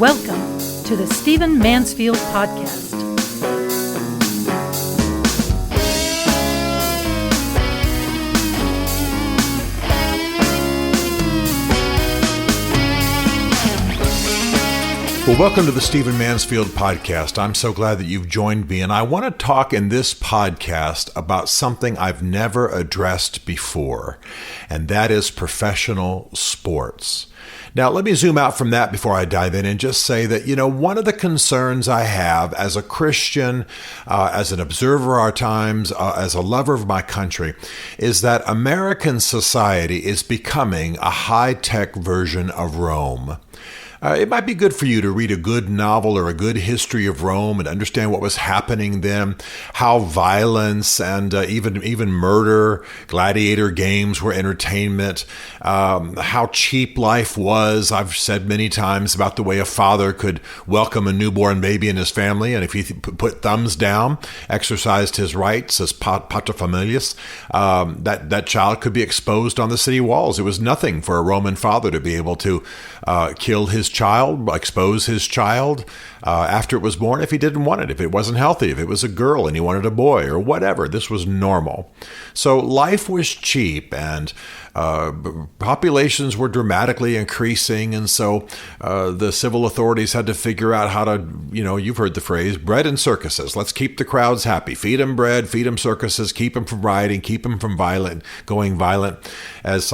Welcome to the Stephen Mansfield Podcast. Well, welcome to the Stephen Mansfield Podcast. I'm so glad that you've joined me, and I want to talk in this podcast about something I've never addressed before, and that is professional sports. Now, let me zoom out from that before I dive in and just say that, one of the concerns I have as a Christian, as an observer of our times, as a lover of my country, is that American society is becoming a high-tech version of Rome. It might be good for you to read a good novel or a good history of Rome and understand what was happening then, how violence and even murder, gladiator games were entertainment, how cheap life was. I've said many times about the way a father could welcome a newborn baby in his family, and if he put thumbs down, exercised his rights as paterfamilias, that child could be exposed on the city walls. It was nothing for a Roman father to be able to kill his child, expose his child after it was born if he didn't want it, if it wasn't healthy, if it was a girl and he wanted a boy or whatever. This was normal. So life was cheap and populations were dramatically increasing, and so the civil authorities had to figure out how to, you've heard the phrase, bread and circuses. Let's keep the crowds happy. Feed them bread, feed them circuses, keep them from rioting, keep them from going violent. As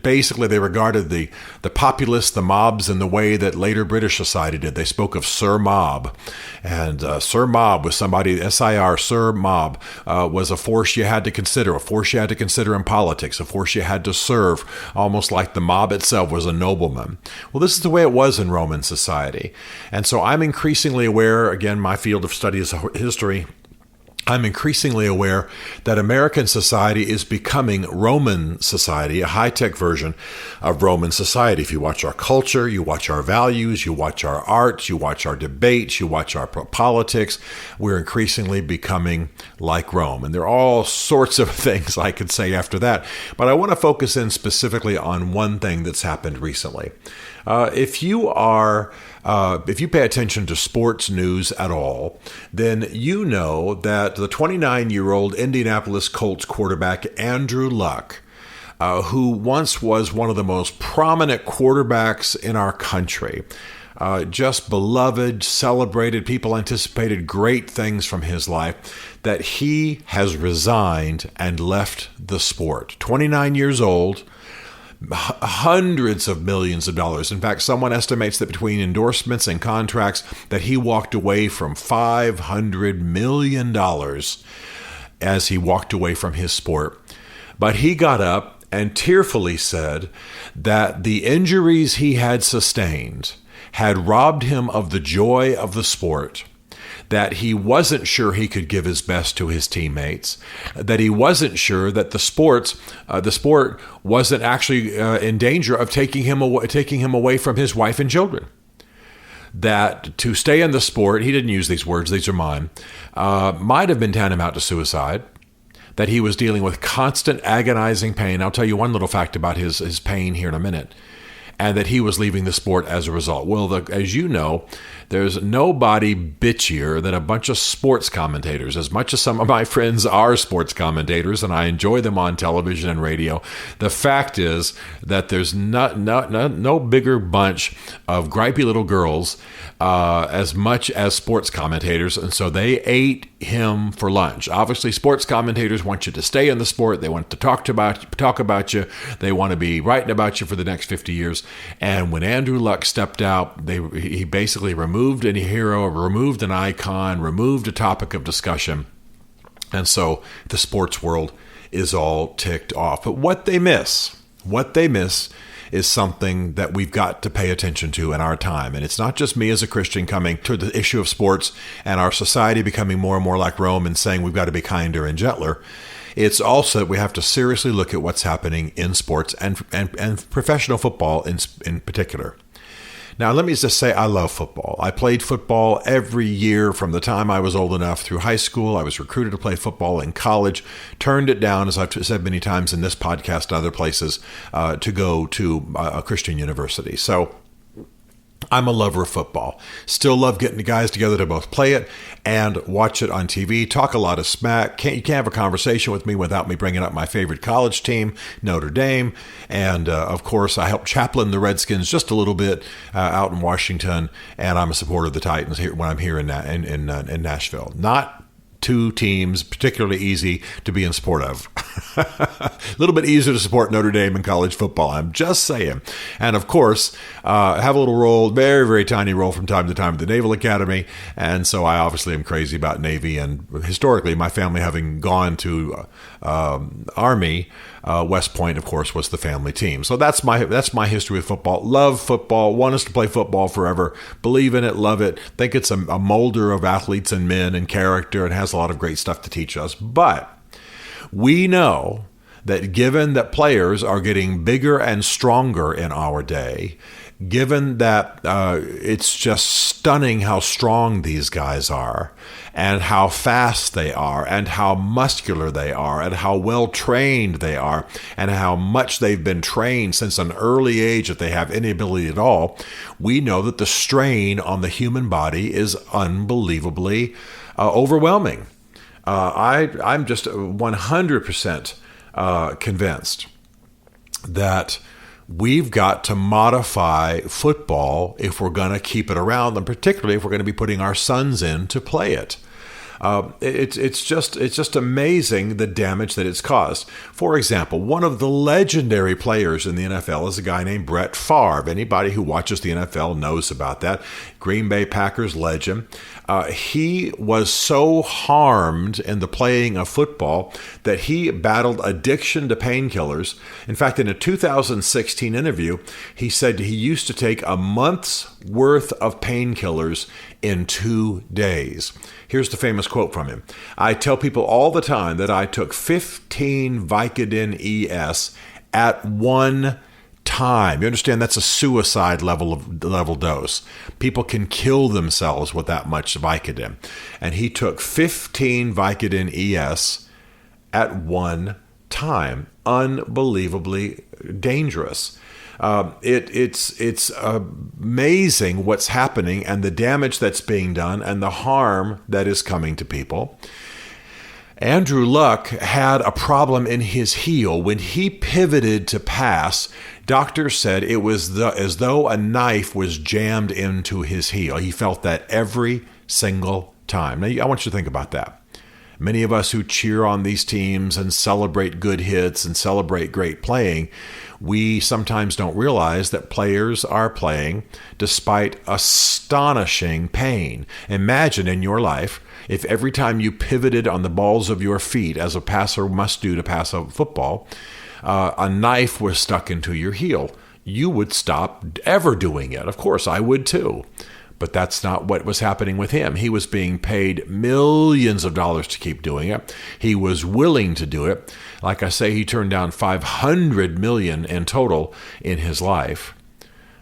basically they regarded the populace, the mobs, in the way that later British society did. They spoke of Sir Mob, and Sir Mob was somebody, SIR, Sir Mob, was a force you had to consider, in politics, a force you had to serve, almost like the mob itself was a nobleman. Well, this is the way it was in Roman society. And so I'm increasingly aware, again, my field of study is history, I'm increasingly aware that American society is becoming Roman society, a high-tech version of Roman society. If you watch our culture, you watch our values, you watch our arts, you watch our debates, you watch our politics, we're increasingly becoming like Rome. And there are all sorts of things I could say after that. But I want to focus in specifically on one thing that's happened recently. If you pay attention to sports news at all, then you know that the 29-year-old Indianapolis Colts quarterback Andrew Luck, who once was one of the most prominent quarterbacks in our country, just beloved, celebrated, people anticipated great things from his life, that he has resigned and left the sport. 29 years old, hundreds of millions of dollars. In fact, someone estimates that between endorsements and contracts that he walked away from $500 million as he walked away from his sport. But he got up and tearfully said that the injuries he had sustained had robbed him of the joy of the sport, that he wasn't sure he could give his best to his teammates, that he wasn't sure that the sport wasn't actually in danger of taking him away from his wife and children. That to stay in the sport, he didn't use these words, these are mine, might have been tantamount to suicide, that he was dealing with constant agonizing pain. I'll tell you one little fact about his pain here in a minute. And that he was leaving the sport as a result. Well, as you know, there's nobody bitchier than a bunch of sports commentators. As much as some of my friends are sports commentators, and I enjoy them on television and radio, the fact is that there's no bigger bunch of gripey little girls as much as sports commentators, and so they ate him for lunch. Obviously, sports commentators want you to stay in the sport. They want to talk about you. They want to be writing about you for the next 50 years. And when Andrew Luck stepped out, he basically removed a hero, removed an icon, removed a topic of discussion. And so the sports world is all ticked off. But what they miss is something that we've got to pay attention to in our time. And it's not just me as a Christian coming to the issue of sports and our society becoming more and more like Rome and saying we've got to be kinder and gentler. It's also that we have to seriously look at what's happening in sports and professional football in particular. Now, let me just say I love football. I played football every year from the time I was old enough through high school. I was recruited to play football in college, turned it down, as I've said many times in this podcast and other places, to go to a Christian university. So I'm a lover of football. Still love getting the guys together to both play it and watch it on TV, talk a lot of smack. You can't have a conversation with me without me bringing up my favorite college team, Notre Dame. And, of course, I help chaplain the Redskins just a little bit out in Washington, and I'm a supporter of the Titans here when I'm here in Nashville. Not two teams particularly easy to be in support of. A little bit easier to support Notre Dame in college football, I'm just saying. And of course, have a little role, very, very tiny role from time to time at the Naval Academy. And so I obviously am crazy about Navy. And historically, my family having gone to Army, West Point, of course, was the family team. So that's my history with football. Love football. Want us to play football forever. Believe in it. Love it. Think it's a molder of athletes and men and character, and has a lot of great stuff to teach us. But we know that given that players are getting bigger and stronger in our day, given that it's just stunning how strong these guys are, and how fast they are, and how muscular they are, and how well trained they are, and how much they've been trained since an early age if they have any ability at all, we know that the strain on the human body is unbelievably overwhelming. I'm just 100% convinced that we've got to modify football if we're going to keep it around, and particularly if we're going to be putting our sons in to play it. It's just amazing the damage that it's caused. For example, one of the legendary players in the NFL is a guy named Brett Favre. Anybody who watches the NFL knows about that. Green Bay Packers legend. He was so harmed in the playing of football that he battled addiction to painkillers. In fact, in a 2016 interview, he said he used to take a month's worth of painkillers in 2 days. Here's the famous quote from him. "I tell people all the time that I took 15 Vicodin ES at one time." You understand that's a suicide level dose. People can kill themselves with that much Vicodin. And he took 15 Vicodin ES at one time. Unbelievably dangerous. It's amazing what's happening and the damage that's being done and the harm that is coming to people. Andrew Luck had a problem in his heel. When he pivoted to pass, doctors said it was as though a knife was jammed into his heel. He felt that every single time. Now, I want you to think about that. Many of us who cheer on these teams and celebrate good hits and celebrate great playing, we sometimes don't realize that players are playing despite astonishing pain. Imagine in your life if every time you pivoted on the balls of your feet, as a passer must do to pass a football, a knife was stuck into your heel. You would stop ever doing it. Of course, I would too. But that's not what was happening with him. He was being paid millions of dollars to keep doing it. He was willing to do it. Like I say, he turned down $500 million in total in his life.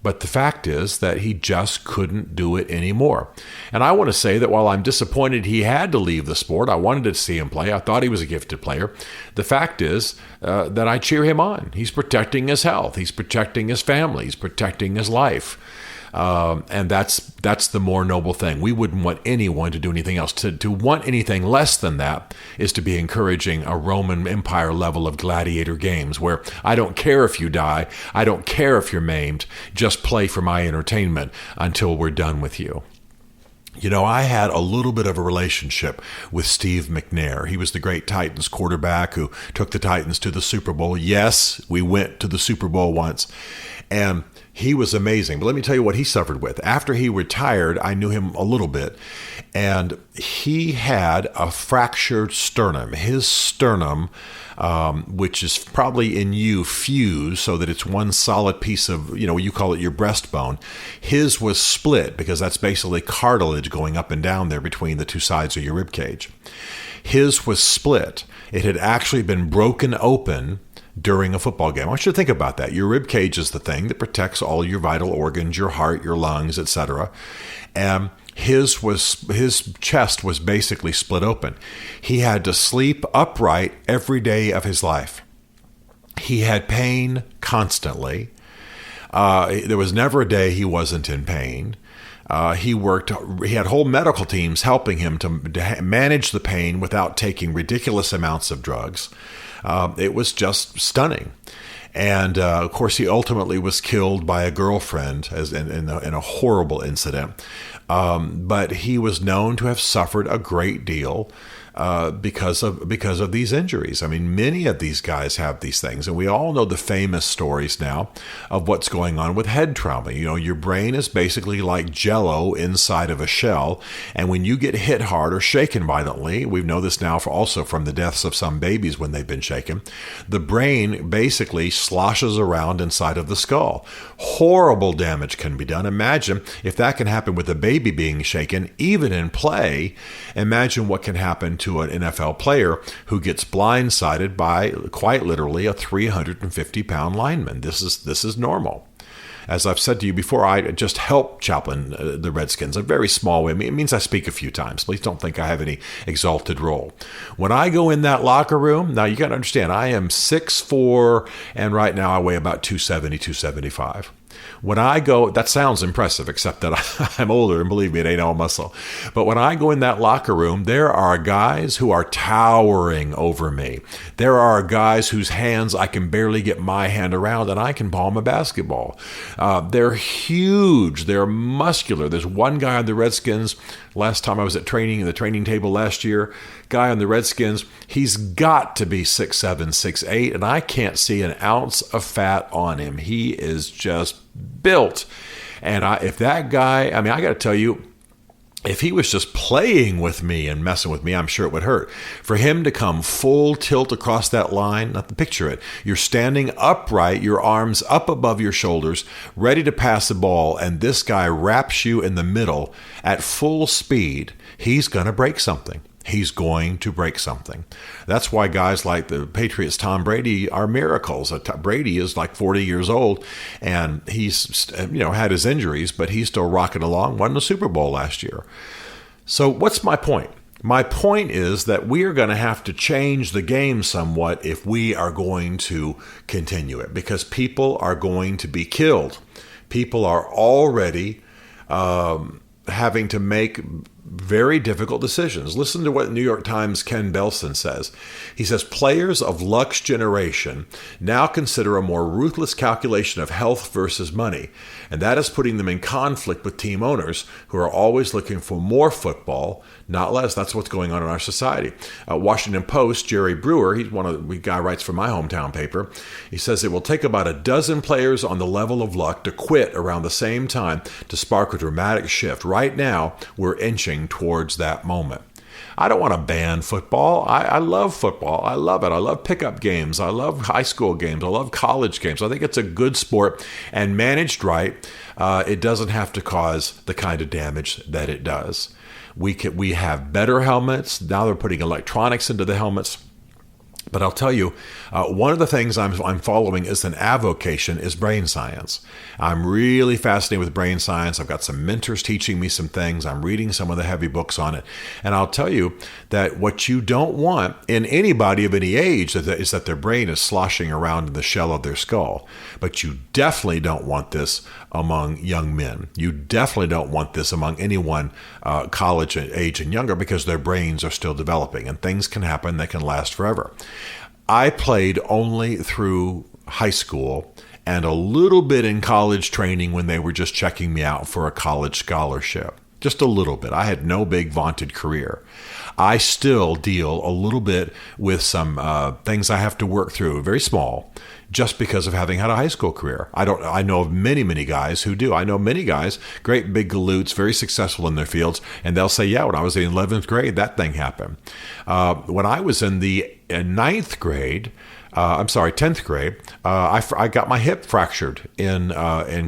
But the fact is that he just couldn't do it anymore. And I want to say that while I'm disappointed he had to leave the sport, I wanted to see him play. I thought he was a gifted player. The fact is that I cheer him on. He's protecting his health. He's protecting his family. He's protecting his life. And that's the more noble thing. We wouldn't want anyone to do anything else. To want anything less than that is to be encouraging a Roman Empire level of gladiator games where I don't care if you die, I don't care if you're maimed, just play for my entertainment until we're done with you. You know, I had a little bit of a relationship with Steve McNair. He was the great Titans quarterback who took the Titans to the Super Bowl. Yes, we went to the Super Bowl once. And he was amazing. But let me tell you what he suffered with. After he retired, I knew him a little bit, and he had a fractured sternum. His sternum, which is probably in you fused so that it's one solid piece of, you call it your breastbone. His was split because that's basically cartilage going up and down there between the two sides of your rib cage. His was split. It had actually been broken open during a football game. I want you to think about that. Your rib cage is the thing that protects all your vital organs, your heart, your lungs, etc. And his chest was basically split open. He had to sleep upright every day of his life. He had pain constantly. There was never a day he wasn't in pain. He had whole medical teams helping him to manage the pain without taking ridiculous amounts of drugs. It was just stunning. And of course, he ultimately was killed by a girlfriend in a horrible incident. But he was known to have suffered a great deal because of these injuries. I mean, many of these guys have these things, and we all know the famous stories now of what's going on with head trauma. You know, your brain is basically like Jell-O inside of a shell, and when you get hit hard or shaken violently, we know this now also from the deaths of some babies when they've been shaken, the brain basically sloshes around inside of the skull. Horrible damage can be done. Imagine if that can happen with a baby being shaken, even in play. Imagine what can happen to an NFL player who gets blindsided by, quite literally, a 350-pound lineman. This is normal. As I've said to you before, I just help chaplain the Redskins in a very small way. It means I speak a few times. Please don't think I have any exalted role. When I go in that locker room, now you got to understand, I am 6'4", and right now I weigh about 270, 275. When I go, that sounds impressive, except that I'm older, and believe me, it ain't all muscle. But when I go in that locker room, there are guys who are towering over me. There are guys whose hands I can barely get my hand around, and I can palm a basketball. They're huge. They're muscular. There's one guy on the Redskins, last time I was at training, in the training table last year, guy on the Redskins, he's got to be 6'7", 6'8", and I can't see an ounce of fat on him. He is just built. And if that guy, I mean, I got to tell you, if he was just playing with me and messing with me, I'm sure it would hurt. For him to come full tilt across that line, not to picture it, you're standing upright, your arms up above your shoulders, ready to pass the ball, and this guy wraps you in the middle at full speed, he's going to break something. He's going to break something. That's why guys like the Patriots' Tom Brady are miracles. Brady is like 40 years old, and he's had his injuries, but he's still rocking along. Won the Super Bowl last year. So what's my point? My point is that we are going to have to change the game somewhat if we are going to continue it, because people are going to be killed. People are already having to make very difficult decisions. Listen to what New York Times' Ken Belson says. He says, players of Luck's generation now consider a more ruthless calculation of health versus money, and that is putting them in conflict with team owners who are always looking for more football, not less. That's what's going on in our society. Washington Post, Jerry Brewer, he's the guy writes for my hometown paper. He says it will take about a dozen players on the level of Luck to quit around the same time to spark a dramatic shift. Right now, we're inching towards that moment. I don't want to ban football. I love football. I love it. I love pickup games. I love high school games. I love college games. I think it's a good sport, and managed right, it doesn't have to cause the kind of damage that it does. We have better helmets. Now they're putting electronics into the helmets. But I'll tell you, one of the things I'm following as an avocation is brain science. I'm really fascinated with brain science. I've got some mentors teaching me some things. I'm reading some of the heavy books on it. And I'll tell you that what you don't want in anybody of any age is that their brain is sloshing around in the shell of their skull. But you definitely don't want this among young men. You definitely don't want this among anyone college age and younger, because their brains are still developing and things can happen that can last forever. I played only through high school and a little bit in college training when they were just checking me out for a college scholarship. Just a little bit. I had no big vaunted career. I still deal a little bit with some things I have to work through, very small, just because of having had a high school career. I know of many, many guys who do. I know many guys, great big galoots, very successful in their fields, and they'll say, yeah, when I was in 11th grade, that thing happened. When I was in the 10th grade, I got my hip fractured in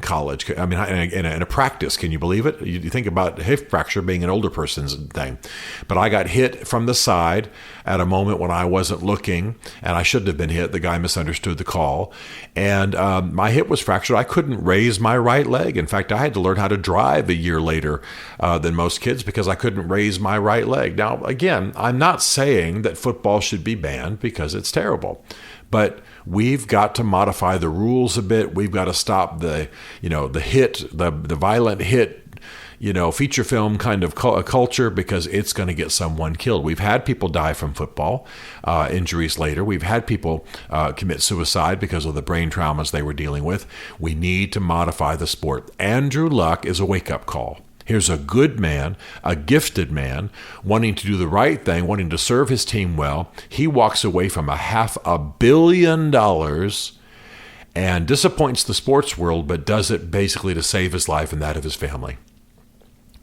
college. I mean, in a practice. Can you believe it? You think about hip fracture being an older person's thing. But I got hit from the side at a moment when I wasn't looking, and I shouldn't have been hit. The guy misunderstood the call. And my hip was fractured. I couldn't raise my right leg. In fact, I had to learn how to drive a year later than most kids because I couldn't raise my right leg. Now, again, I'm not saying that football should be banned because it's terrible. But we've got to modify the rules a bit. We've got to stop the violent hit, feature film kind of culture, because it's going to get someone killed. We've had people die from football injuries later. We've had people commit suicide because of the brain traumas they were dealing with. We need to modify the sport. Andrew Luck is a wake-up call. Here's a good man, a gifted man, wanting to do the right thing, wanting to serve his team well. He walks away from $500 million and disappoints the sports world, but does it basically to save his life and that of his family.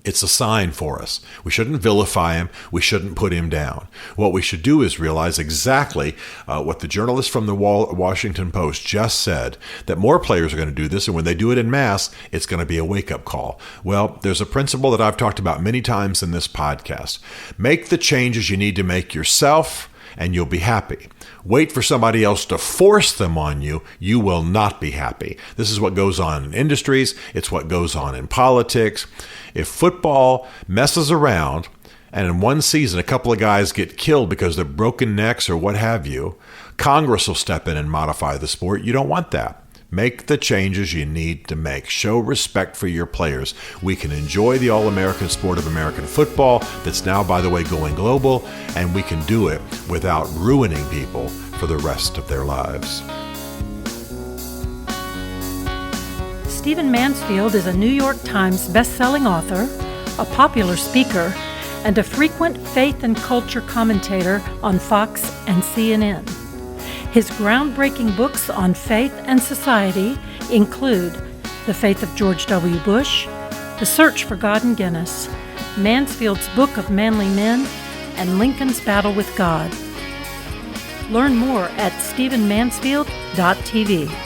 It's a sign for us. We shouldn't vilify him. We shouldn't put him down. What we should do is realize exactly what the journalist from the Washington Post just said, that more players are going to do this, and when they do it in mass, it's going to be a wake-up call. Well, there's a principle that I've talked about many times in this podcast. Make the changes you need to make yourself, and you'll be happy. Wait for somebody else to force them on you. You will not be happy. This is what goes on in industries. It's what goes on in politics. If football messes around and in one season a couple of guys get killed because of broken necks or what have you, Congress will step in and modify the sport. You don't want that. Make the changes you need to make. Show respect for your players. We can enjoy the all-American sport of American football that's now, by the way, going global, and we can do it without ruining people for the rest of their lives. Stephen Mansfield is a New York Times best-selling author, a popular speaker, and a frequent faith and culture commentator on Fox and CNN. His groundbreaking books on faith and society include The Faith of George W. Bush, The Search for God in Guinness, Mansfield's Book of Manly Men, and Lincoln's Battle with God. Learn more at stephenmansfield.tv.